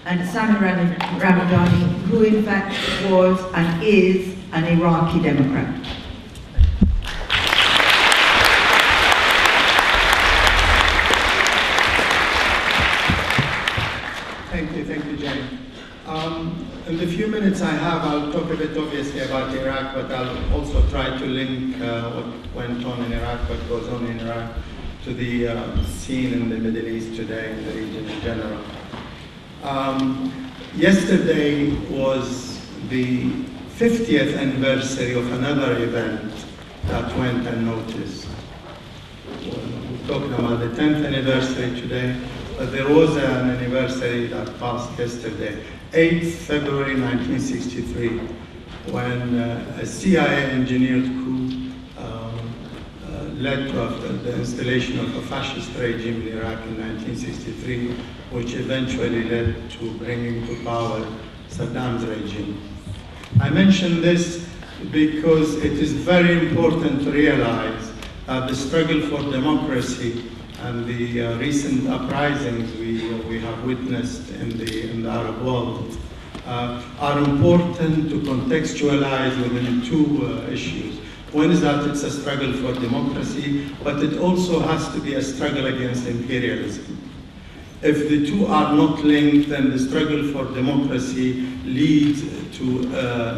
and Sami Ramadani, who in fact was and is an Iraqi Democrat. Thank you, Jane. In the few minutes I have, I'll talk a bit obviously about Iraq, but I'll also try to link what went on in Iraq, what goes on in Iraq, to the scene in the Middle East today, in the region in general. Yesterday was the 50th anniversary of another event that went unnoticed. We're talking about the 10th anniversary today, but there was an anniversary that passed yesterday, 8th February 1963, when a CIA engineered coup led to the installation of a fascist regime in Iraq in 1963, which eventually led to bringing to power Saddam's regime. I mention this because it is very important to realize that the struggle for democracy and the recent uprisings we have witnessed in the Arab world are important to contextualize within two issues. One is that it's a struggle for democracy, but it also has to be a struggle against imperialism. If the two are not linked, then the struggle for democracy leads to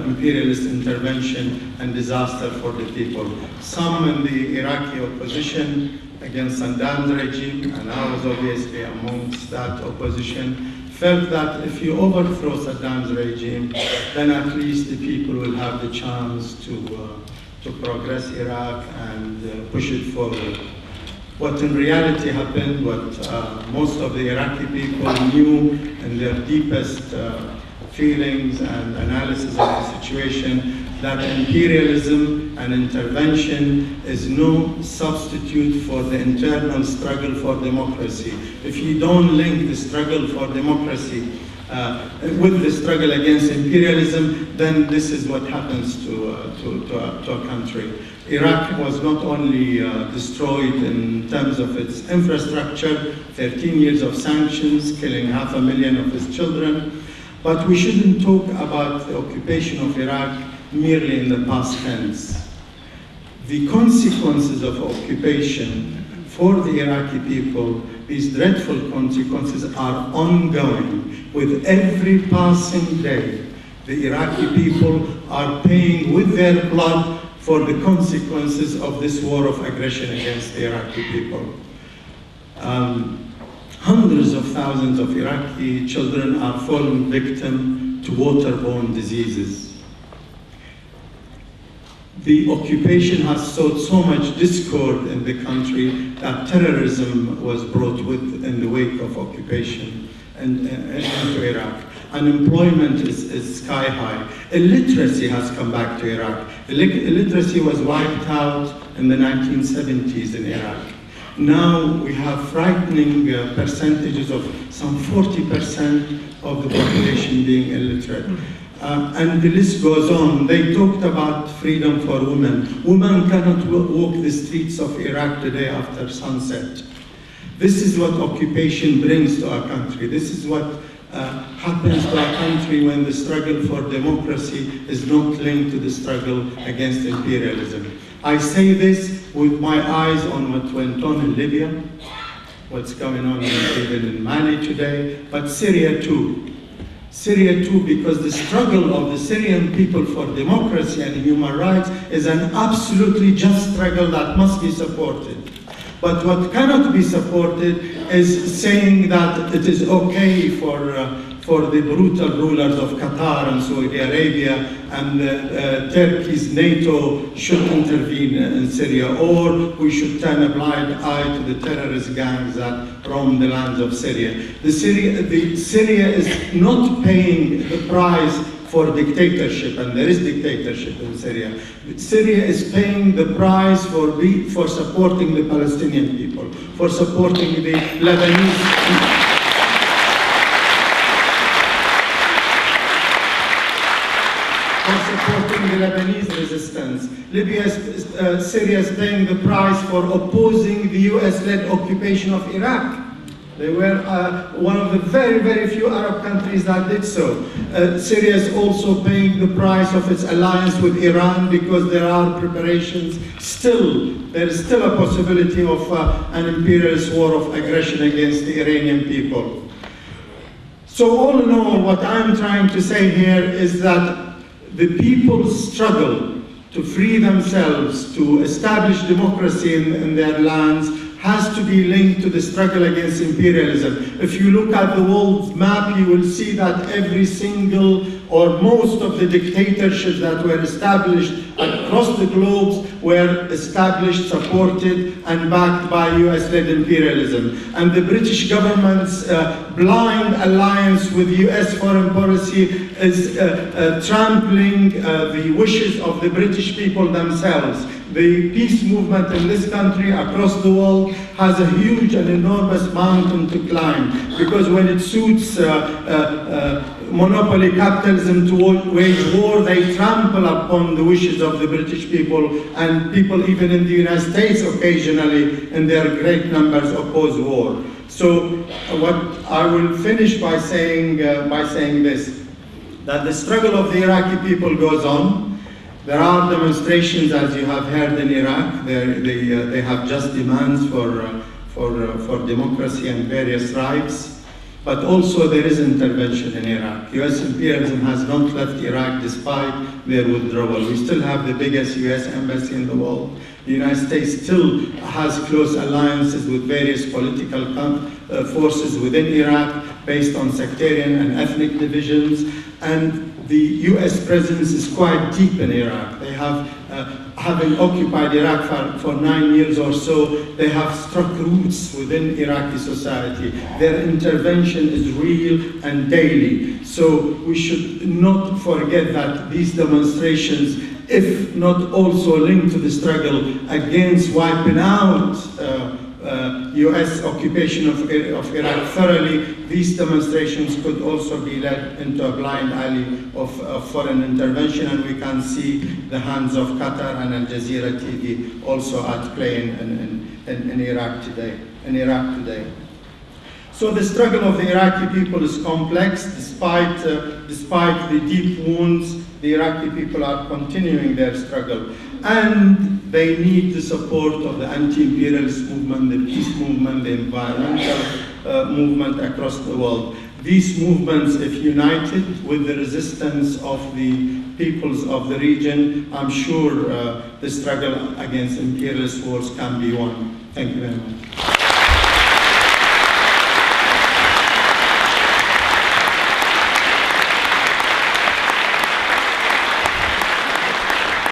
imperialist intervention and disaster for the people. Some in the Iraqi opposition against Saddam's regime, and I was obviously amongst that opposition, felt that if you overthrow Saddam's regime, then at least the people will have the chance to progress Iraq and push it forward. What in reality happened, what most of the Iraqi people knew in their deepest feelings and analysis of the situation, that imperialism and intervention is no substitute for the internal struggle for democracy. If you don't link the struggle for democracy with the struggle against imperialism, then this is what happens to a country. Iraq was not only destroyed in terms of its infrastructure, 13 years of sanctions, killing 500,000 of its children, but we shouldn't talk about the occupation of Iraq merely in the past tense. The consequences of occupation for the Iraqi people, these dreadful consequences are ongoing. With every passing day, the Iraqi people are paying with their blood for the consequences of this war of aggression against the Iraqi people. Hundreds of thousands of Iraqi children are falling victim to waterborne diseases. The occupation has sowed so much discord in the country that terrorism was brought with in the wake of occupation into Iraq. Unemployment is sky high. Illiteracy has come back to Iraq. Illiteracy was wiped out in the 1970s in Iraq. Now we have frightening percentages of some 40% of the population being illiterate. And the list goes on. They talked about freedom for women. Women cannot walk the streets of Iraq today after sunset. This is what occupation brings to our country. This is what happens to our country when the struggle for democracy is not linked to the struggle against imperialism. I say this with my eyes on what went on in Libya, what's going on even in Mali today, but Syria too. Syria too, because the struggle of the Syrian people for democracy and human rights is an absolutely just struggle that must be supported. But what cannot be supported is saying that it is okay for the brutal rulers of Qatar and Saudi Arabia and Turkey's NATO should intervene in Syria, or we should turn a blind eye to the terrorist gangs that roam the lands of Syria. Syria is not paying the price for dictatorship, and there is dictatorship in Syria. Syria is paying the price for supporting the Palestinian people, for supporting the Lebanese. Supporting the Lebanese resistance. Syria is paying the price for opposing the US-led occupation of Iraq. They were one of the very, very few Arab countries that did so. Syria is also paying the price of its alliance with Iran because there are preparations still. There is still a possibility of an imperialist war of aggression against the Iranian people. So all in all, what I'm trying to say here is that the people's struggle to free themselves, to establish democracy in their lands, has to be linked to the struggle against imperialism. If you look at the world map, you will see that every single or most of the dictatorships that were established across the globe were established, supported, and backed by US-led imperialism. And the British government's blind alliance with US foreign policy is trampling the wishes of the British people themselves. The peace movement in this country, across the world, has a huge and enormous mountain to climb, because when it suits monopoly capitalism to wage war, they trample upon the wishes of the British people, and people even in the United States occasionally, in their great numbers, oppose war. So what I will finish by saying this, that the struggle of the Iraqi people goes on. There are demonstrations, as you have heard, in Iraq. They have just demands for democracy and various rights. But also there is intervention in Iraq. US imperialism has not left Iraq despite their withdrawal. We still have the biggest US embassy in the world. The United States still has close alliances with various political forces within Iraq based on sectarian and ethnic divisions. And the US presence is quite deep in Iraq. They have, having occupied Iraq for 9 years or so, they have struck roots within Iraqi society. Their intervention is real and daily. So we should not forget that these demonstrations, if not also linked to the struggle against wiping out US occupation of Iraq thoroughly, these demonstrations could also be led into a blind alley of foreign intervention, and we can see the hands of Qatar and Al Jazeera TV also at play in Iraq today. So the struggle of the Iraqi people is complex. Despite the deep wounds, the Iraqi people are continuing their struggle. And they need the support of the anti-imperialist movement, the peace movement, the environmental movement across the world. These movements, if united with the resistance of the peoples of the region, I'm sure the struggle against imperialist wars can be won. Thank you very much.